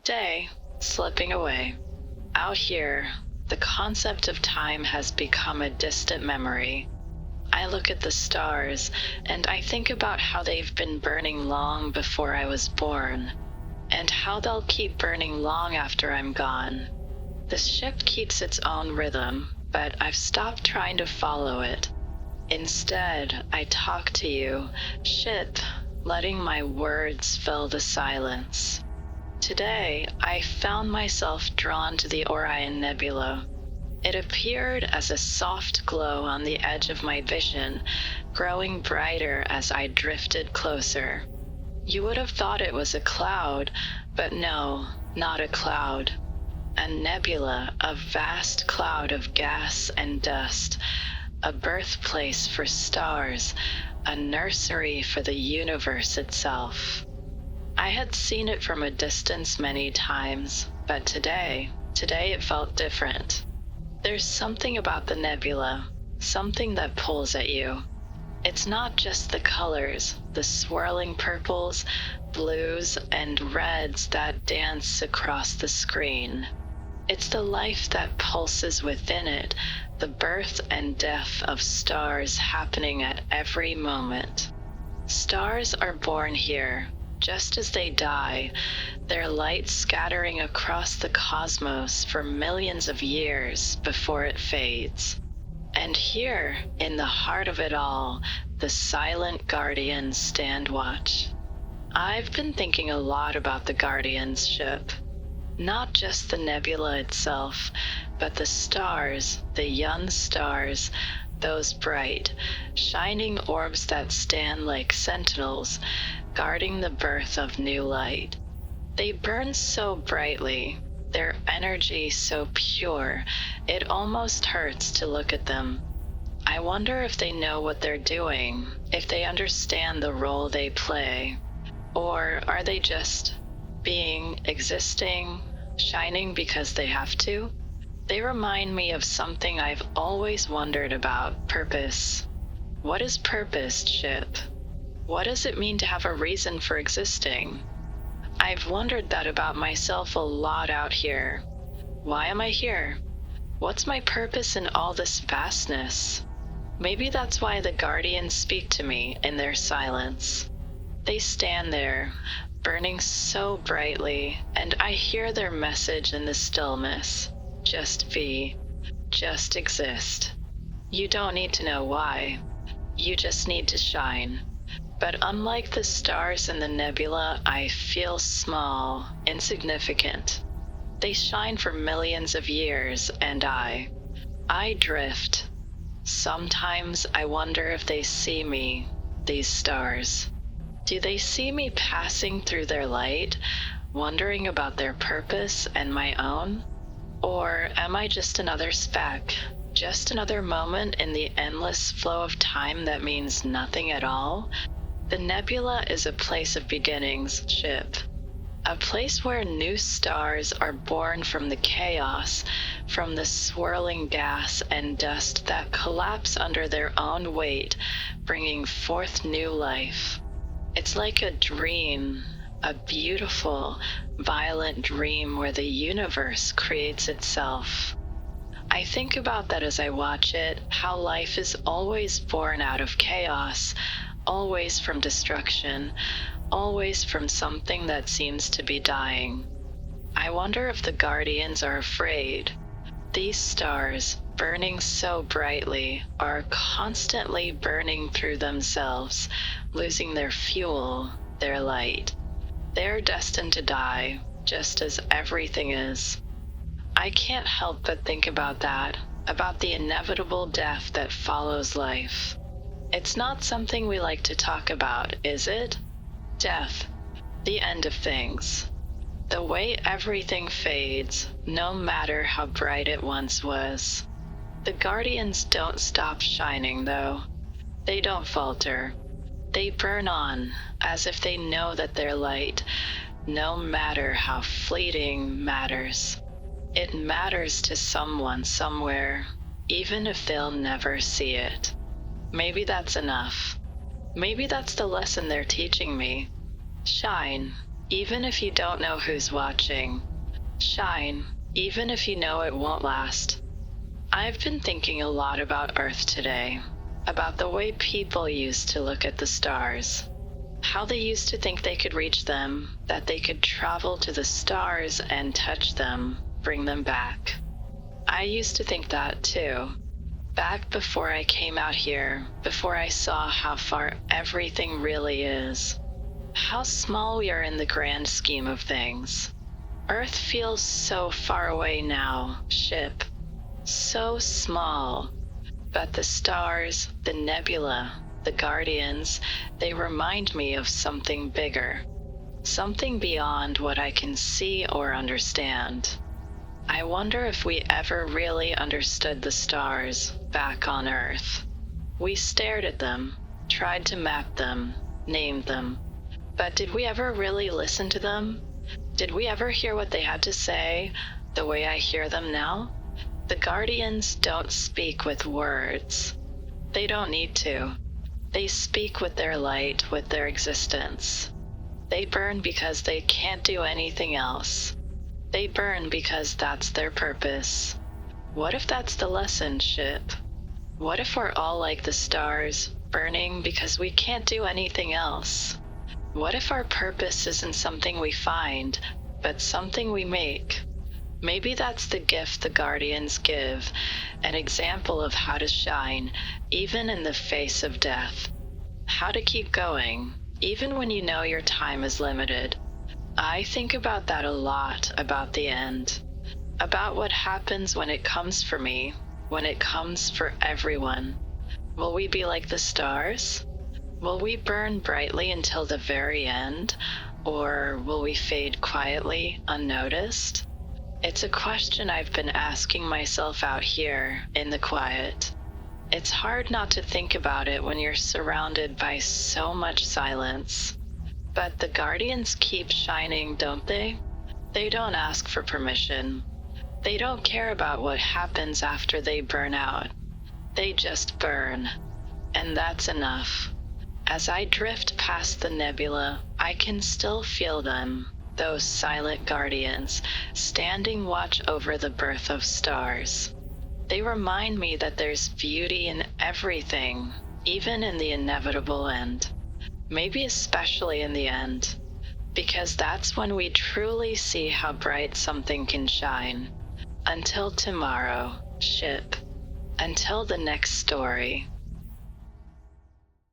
Day, slipping away. Out here, the concept of time has become a distant memory. I look at the stars, and I think about how they've been burning long before I was born, and how they'll keep burning long after I'm gone. The ship keeps its own rhythm, but I've stopped trying to follow it. Instead, I talk to you, ship, letting my words fill the silence. Today, I found myself drawn to the Orion Nebula. It appeared as a soft glow on the edge of my vision, growing brighter as I drifted closer. You would have thought it was a cloud, but no, not a cloud. A nebula, a vast cloud of gas and dust, a birthplace for stars, a nursery for the universe itself. I had seen it from a distance many times, but today it felt different. There's something about the nebula, something that pulls at you. It's not just the colors, the swirling purples, blues, and reds that dance across the screen. It's the life that pulses within it, the birth and death of stars happening at every moment. Stars are born here, just as they die, their light scattering across the cosmos for millions of years before it fades. And here, in the heart of it all, the silent guardians stand watch. I've been thinking a lot about the Guardians ship. Not just the nebula itself, but the stars, the young stars, those bright, shining orbs that stand like sentinels, guarding the birth of new light. They burn so brightly, their energy so pure, it almost hurts to look at them. I wonder if they know what they're doing, if they understand the role they play, or are they just existing, shining because they have to? They remind me of something I've always wondered about: purpose. What is purpose, ship? What does it mean to have a reason for existing? I've wondered that about myself a lot out here. Why am I here? What's my purpose in all this vastness? Maybe that's why the Guardians speak to me in their silence. They stand there, burning so brightly, and I hear their message in the stillness. Just be. Just exist. You don't need to know why. You just need to shine. But unlike the stars in the nebula, I feel small, insignificant. They shine for millions of years, and I drift. Sometimes I wonder if they see me, these stars. Do they see me passing through their light, wondering about their purpose and my own? Or am I just another speck, just another moment in the endless flow of time that means nothing at all? The nebula is a place of beginnings, ship. A place where new stars are born from the chaos, from the swirling gas and dust that collapse under their own weight, bringing forth new life. It's like a dream, a beautiful, violent dream where the universe creates itself. I think about that as I watch it, how life is always born out of chaos, always from destruction, always from something that seems to be dying. I wonder if the Guardians are afraid. These stars, burning so brightly, are constantly burning through themselves, losing their fuel, their light. They're destined to die, just as everything is. I can't help but think about that, about the inevitable death that follows life. It's not something we like to talk about, is it? Death, the end of things. The way everything fades, no matter how bright it once was. The Guardians don't stop shining, though. They don't falter. They burn on, as if they know that their light, no matter how fleeting, matters. It matters to someone somewhere, even if they'll never see it. Maybe that's enough. Maybe that's the lesson they're teaching me. Shine. even if you don't know who's watching. Shine, even if you know it won't last. I've been thinking a lot about Earth today, about the way people used to look at the stars, how they used to think they could reach them, that they could travel to the stars and touch them, bring them back. I used to think that too, back before I came out here, before I saw how far everything really is, how small we are in the grand scheme of things. Earth feels so far away now, ship. So small. But the stars, the nebula, the guardians, they remind me of something bigger. Something beyond what I can see or understand. I wonder if we ever really understood the stars back on Earth. We stared at them, tried to map them, named them. But did we ever really listen to them? Did we ever hear what they had to say, the way I hear them now? The guardians don't speak with words. They don't need to. They speak with their light, with their existence. They burn because they can't do anything else. They burn because that's their purpose. What if that's the lesson, ship? What if we're all like the stars, burning because we can't do anything else? What if our purpose isn't something we find, but something we make? Maybe that's the gift the guardians give, an example of how to shine, even in the face of death. How to keep going, even when you know your time is limited. I think about that a lot, about the end. About what happens when it comes for me, when it comes for everyone. Will we be like the stars? Will we burn brightly until the very end, or will we fade quietly, unnoticed? It's a question I've been asking myself out here in the quiet. It's hard not to think about it when you're surrounded by so much silence. But the guardians keep shining, don't they? They don't ask for permission. They don't care about what happens after they burn out. They just burn. And that's enough. As I drift past the nebula, I can still feel them, those silent guardians, standing watch over the birth of stars. They remind me that there's beauty in everything, even in the inevitable end. Maybe especially in the end, because that's when we truly see how bright something can shine. Until tomorrow, ship. Until the next story.